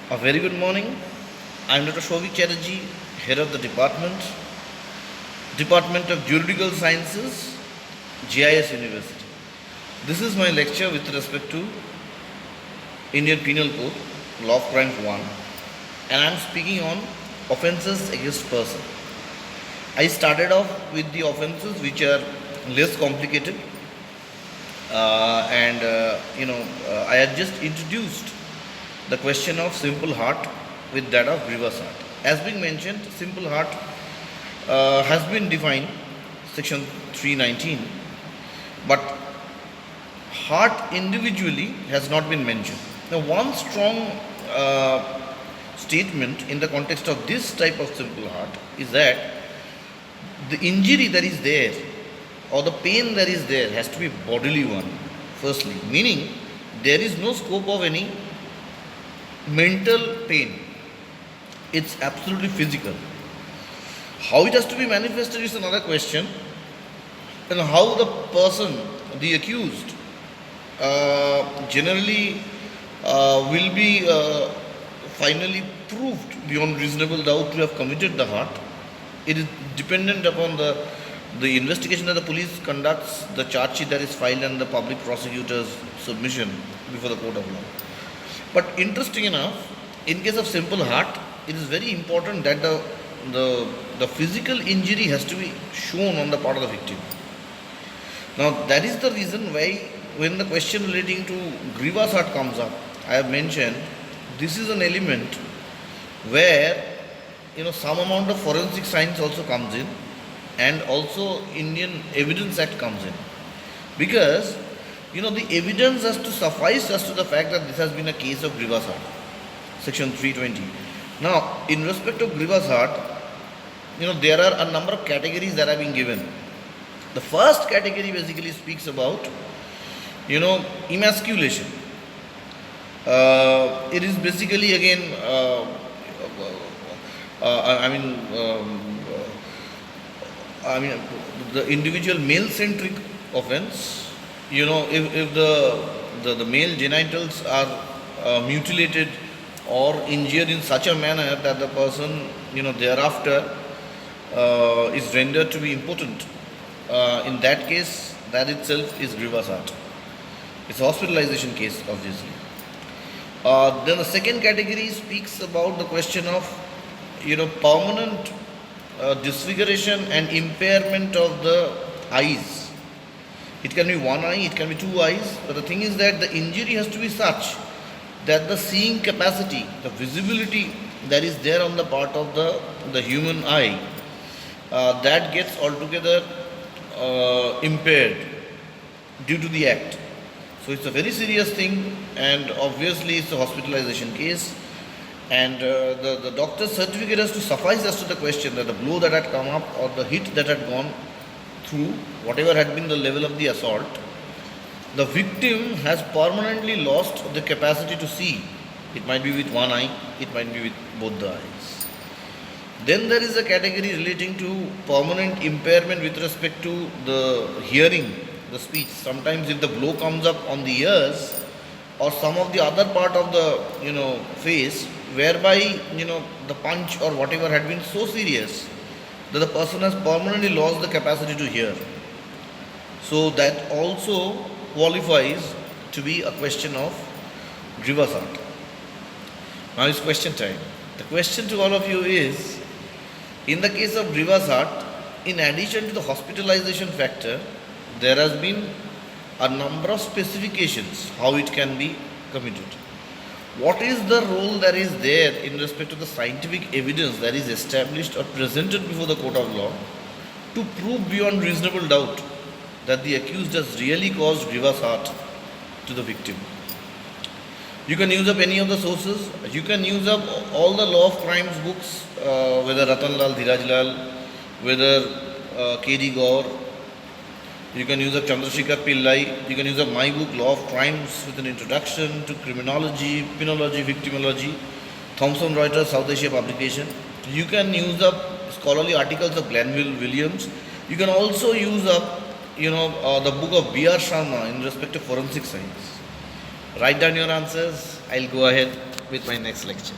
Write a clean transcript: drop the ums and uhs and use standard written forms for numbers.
A very good morning. I am Dr. Shovik Chatterjee, head of the Department of Juridical Sciences, GIS University. This is my lecture with respect to Indian Penal Code, Law of Crimes 1, and I am speaking on offences against person. I started off with the offences which are less complicated, I had just introduced the question of simple heart with that of grievous heart. As being mentioned, simple heart has been defined, section 319, but heart individually has not been mentioned. Now, one strong statement in the context of this type of simple heart is that the injury that is there or the pain that is there has to be bodily one, firstly, meaning there is no scope of any mental pain. It's absolutely physical. How it has to be manifested is another question, and how the person, the accused, generally will be finally proved beyond reasonable doubt to have committed the heart. It is dependent upon the investigation that the police conducts, the charge sheet that is filed, and the public prosecutor's submission before the court of law. But interesting enough, in case of simple heart, it is very important that the physical injury has to be shown on the part of the victim. Now, that is the reason why when the question relating to grievous heart comes up, I have mentioned this is an element where some amount of forensic science also comes in, and also Indian Evidence Act comes in, because the evidence has to suffice as to the fact that this has been a case of grievous heart, section 320. Now, in respect of grievous heart, there are a number of categories that have been given. The first category basically speaks about emasculation. It is basically again the individual male-centric offense. If the male genitals are mutilated or injured in such a manner that the person thereafter is rendered to be impotent, in that case, that itself is grievous heart. It's a hospitalization case, obviously. Then the second category speaks about the question of permanent disfiguration and impairment of the eyes. It can be one eye, it can be two eyes, but the thing is that the injury has to be such that the seeing capacity, the visibility that is there on the part of the human eye, that gets altogether impaired due to the act. So it's a very serious thing, and obviously it's a hospitalization case, and the doctor's certificate has to suffice as to the question that the blow that had come up or the hit that had gone through, whatever had been the level of the assault, the victim has permanently lost the capacity to see. It might be with one eye, it might be with both the eyes. Then there is a category relating to permanent impairment with respect to the hearing, the speech. Sometimes if the blow comes up on the ears or some of the other part of the face, whereby the punch or whatever had been so serious that the person has permanently lost the capacity to hear. So that also qualifies to be a question of grievous heart. Now it's question time. The question to all of you is, in the case of grievous heart, in addition to the hospitalization factor, there has been a number of specifications how it can be committed. What is the role that is there in respect to the scientific evidence that is established or presented before the court of law to prove beyond reasonable doubt that the accused has really caused grievous heart to the victim? You can use up any of the sources. You can use up all the law of crimes books, whether Ratan Lal, Dhiraj Lal, whether K.D. Gaur. You can use up Chandrasekhar Pillai. You can use up my book, Law of Crimes, with an introduction to criminology, penology, victimology, Thomson Reuters South Asia publication. You can use up scholarly articles of Glanville Williams. You can also use up, the book of B.R. Sharma in respect to forensic science. Write down your answers. I'll go ahead. with my next lecture.